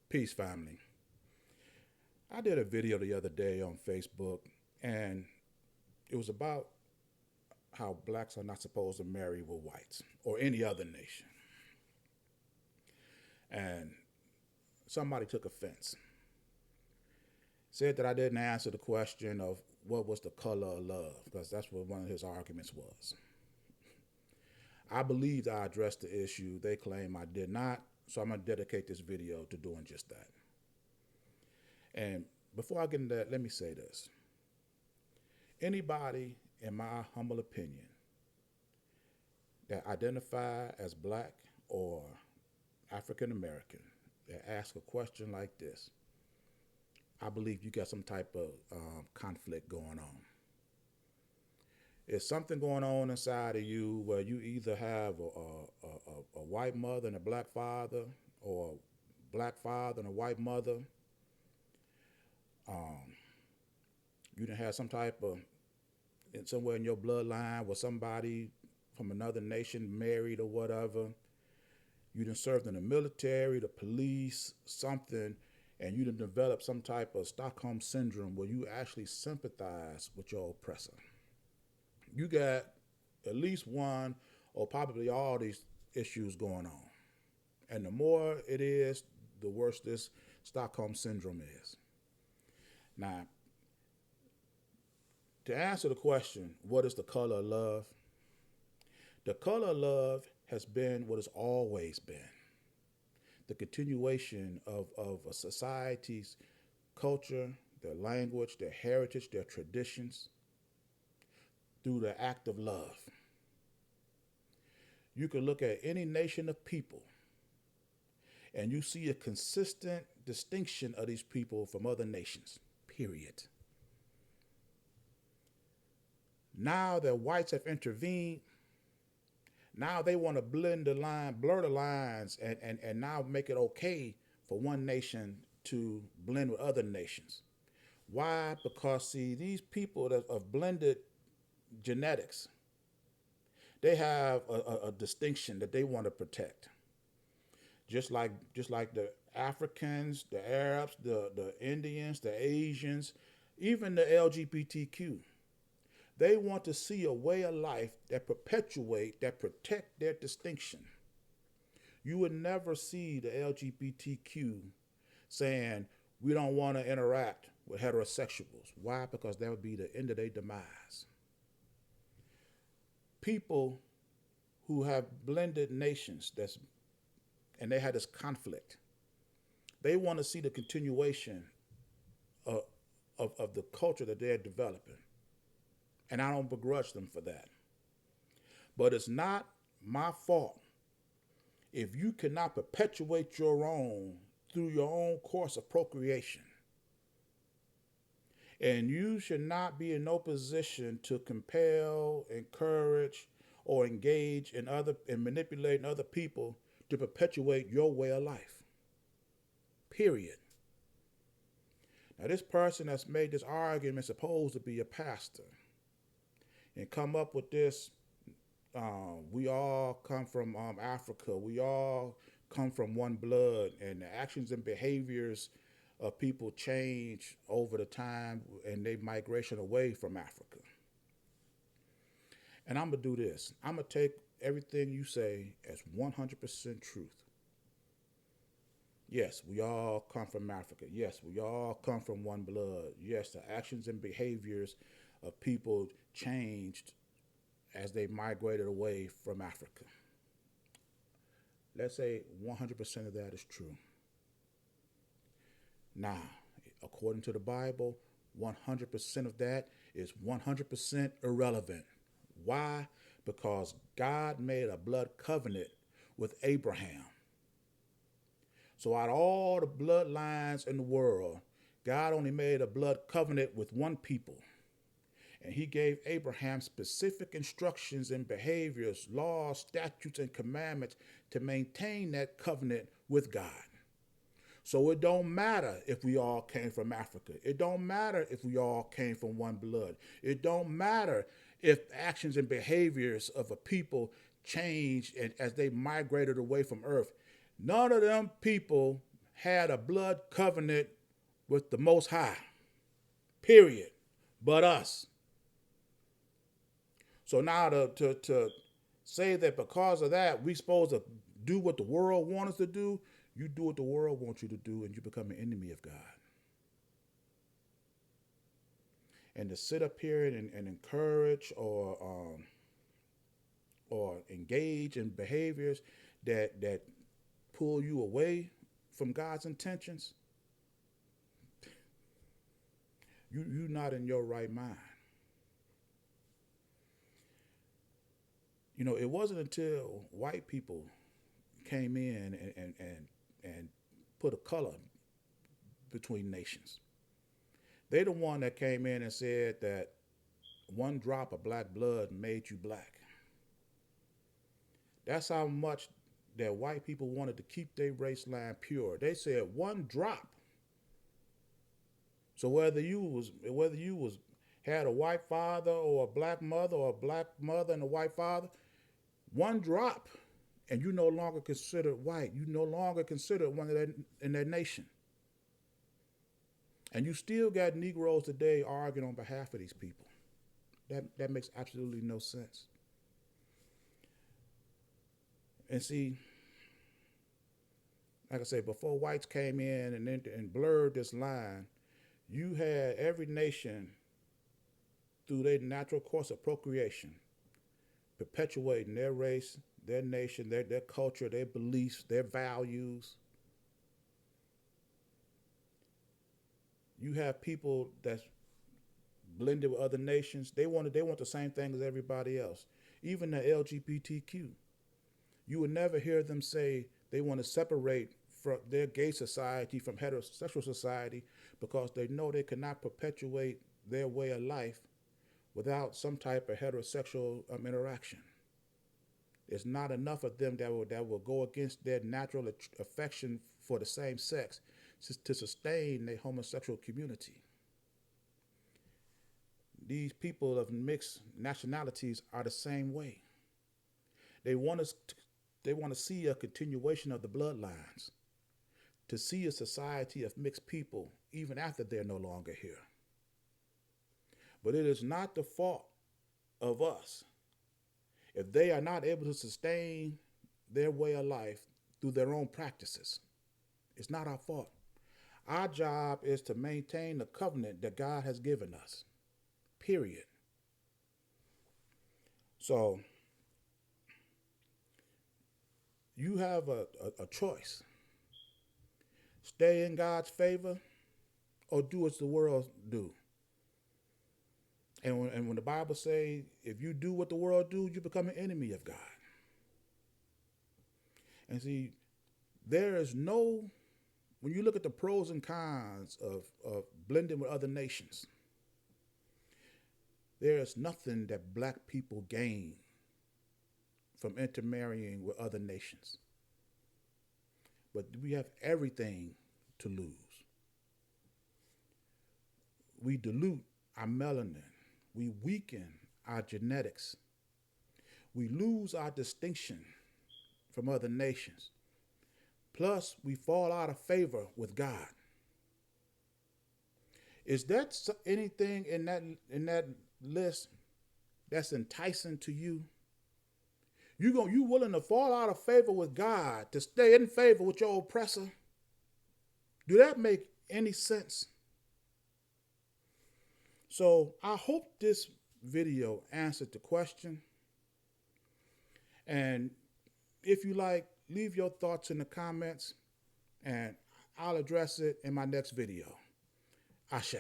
Peace, family. I did a video the other day on Facebook, and it was about how blacks are not supposed to marry with whites or any other nation. And somebody took offense, said that I didn't answer the question of what was the color of love, because that's what one of his arguments was. I believed I addressed the issue. They claim I did not, so I'm going to dedicate this video to doing just that. And before I get into that, let me say this. Anybody, in my humble opinion, that identify as black or African American that ask a question like this, I believe you got some type of conflict going on. It's something going on inside of you where you either have a white mother and a black father, or a black father and a white mother. You done have some type of, somewhere in your bloodline where somebody from another nation married or whatever. You done served in the military, the police, something, and you done developed some type of Stockholm syndrome where you actually sympathize with your oppressor. You got at least one or probably all these issues going on. And the more it is, the worse this Stockholm syndrome is. Now, to answer the question, what is the color of love? The color of love has been what it's always been. The continuation of a society's culture, their language, their heritage, their traditions, through the act of love. You can look at any nation of people and you see a consistent distinction of these people from other nations, period. Now that whites have intervened, now they want to blur the lines, and now make it okay for one nation to blend with other nations. Why? Because see, these people that have blended genetics, they have a distinction that they want to protect. Just like the Africans, the Arabs, the Indians, the Asians, even the LGBTQ. They want to see a way of life that perpetuate, that protect their distinction. You would never see the LGBTQ saying, we don't want to interact with heterosexuals. Why? Because that would be the end of their demise. People who have blended nations and they had this conflict, they want to see the continuation of, of the culture that they're developing. And I don't begrudge them for that. But it's not my fault if you cannot perpetuate your own through your own course of procreation. And you should not be in no position to compel, encourage, or engage in manipulating other people to perpetuate your way of life. Period. Now, this person that's made this argument is supposed to be a pastor and come up with this. We all come from Africa. We all come from one blood, and the actions and behaviors of people change over the time and they migration away from Africa. And I'm gonna do this. I'm gonna take everything you say as 100% truth. Yes, we all come from Africa. Yes, we all come from one blood. Yes, the actions and behaviors of people changed as they migrated away from Africa. Let's say 100% of that is true. Now, according to the Bible, 100% of that is 100% irrelevant. Why? Because God made a blood covenant with Abraham. So out of all the bloodlines in the world, God only made a blood covenant with one people. And he gave Abraham specific instructions and behaviors, laws, statutes, and commandments to maintain that covenant with God. So it don't matter if we all came from Africa. It don't matter if we all came from one blood. It don't matter if actions and behaviors of a people changed as they migrated away from earth. None of them people had a blood covenant with the Most High, period, but us. So now to say that because of that, we supposed to do what the world wants us to do, you do what the world wants you to do, and you become an enemy of God. And to sit up here and encourage or engage in behaviors that pull you away from God's intentions, you're not in your right mind. You know, it wasn't until white people came in and put a color between nations. They the one that came in and said that one drop of black blood made you black. That's how much that white people wanted to keep their race line pure. They said one drop. So whether you was had a white father or a black mother or a black mother and a white father, one drop, and you no longer considered white. You no longer considered one of that in that nation. And you still got Negroes today arguing on behalf of these people. That makes absolutely no sense. And see, like I said, before whites came in and blurred this line, you had every nation through their natural course of procreation perpetuating their race, their nation, their culture, their beliefs, their values. You have people that's blended with other nations. They want the same thing as everybody else. Even the LGBTQ. You would never hear them say they want to separate from their gay society from heterosexual society because they know they cannot perpetuate their way of life without some type of heterosexual interaction. There's not enough of them that will go against their natural affection for the same sex to sustain their homosexual community. These people of mixed nationalities are the same way. They want to see a continuation of the bloodlines, to see a society of mixed people even after they're no longer here. But it is not the fault of us if they are not able to sustain their way of life through their own practices. It's not our fault. Our job is to maintain the covenant that God has given us, period. So you have a choice. Stay in God's favor or do as the world do. And when the Bible says, if you do what the world do, you become an enemy of God. And see, there is no, when you look at the pros and cons of blending with other nations, there is nothing that black people gain from intermarrying with other nations. But we have everything to lose. We dilute our melanin. We weaken our genetics. We lose our distinction from other nations. Plus, we fall out of favor with God. Is that anything in that list that's enticing to you? You willing to fall out of favor with God to stay in favor with your oppressor? Do that make any sense? So I hope this video answered the question. And if you like, leave your thoughts in the comments and I'll address it in my next video. Ashe.